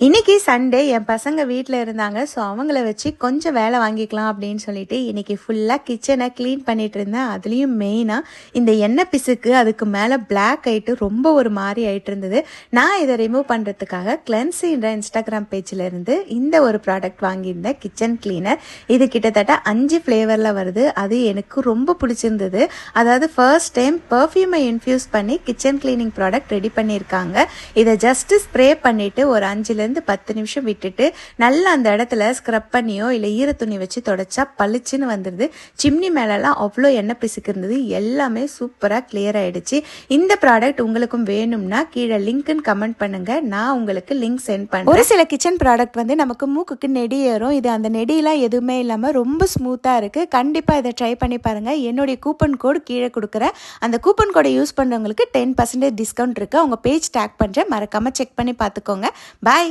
இன்னைக்கு சண்டே என் பசங்க வீட்டில் இருந்தாங்க. ஸோ அவங்கள வச்சு கொஞ்சம் வேலை வாங்கிக்கலாம் அப்படின்னு சொல்லிட்டு இன்னைக்கு ஃபுல்லாக கிச்சனை க்ளீன் பண்ணிட்டு இருந்தேன். அதுலேயும் மெயினாக இந்த எண்ணெய் பிசுக்கு அதுக்கு மேலே பிளாக் ஆகிட்டு ரொம்ப ஒரு மாதிரி ஆகிட்டு இருந்தது. நான் இதை ரிமூவ் பண்ணுறதுக்காக கிளென்ஸின்ற இன்ஸ்டாகிராம் பேஜில் இருந்து இந்த ஒரு ப்ராடக்ட் வாங்கியிருந்தேன், கிச்சன் கிளீனர். இது கிட்டத்தட்ட 5 ஃப்ளேவரில் வருது. அது எனக்கு ரொம்ப பிடிச்சிருந்தது. அதாவது ஃபர்ஸ்ட் டைம் பர்ஃப்யூமை இன்ஃப்யூஸ் பண்ணி கிச்சன் கிளீனிங் ப்ராடக்ட் ரெடி பண்ணியிருக்காங்க. இதை ஜஸ்ட்டு ஸ்ப்ரே பண்ணிவிட்டு ஒரு 5 10 நிமிஷம் விட்டுட்டு நல்லா அந்த இடத்துல ஸ்க்ரப் பண்ணியோ இல்லை ஈரத்துணி வச்சு தொடச்சா பளிச்சுன்னு வந்துடுது. சிம்னி மேலெல்லாம் அவ்வளோ எண்ணெய் பிசுக்கு இருந்தது. எல்லாமே சூப்பராக கிளியர் ஆகிடுச்சு. இந்த ப்ராடக்ட் உங்களுக்கும் வேணும்னா கீழே லிங்க்னு கமெண்ட் பண்ணுங்க, நான் உங்களுக்கு லிங்க் சென்ட் பண்ணுறேன். ஒரு சில கிச்சன் ப்ராடக்ட் வந்து நமக்கு மூக்குக்கு நெடி ஏறும். இது அந்த நெடியெலாம் எதுவுமே இல்லாமல் ரொம்ப ஸ்மூத்தாக இருக்குது. கண்டிப்பாக இதை ட்ரை பண்ணி பாருங்கள். என்னுடைய கூப்பன் கோட் கீழே கொடுக்குறேன். அந்த கூப்பன் கோடை யூஸ் பண்ணுறவங்களுக்கு 10% டிஸ்கவுண்ட் இருக்குது. அவங்க பேஜ் டேக் பண்ணுறேன், மறக்காமல் செக் பண்ணி பார்த்துக்கோங்க. பாய்.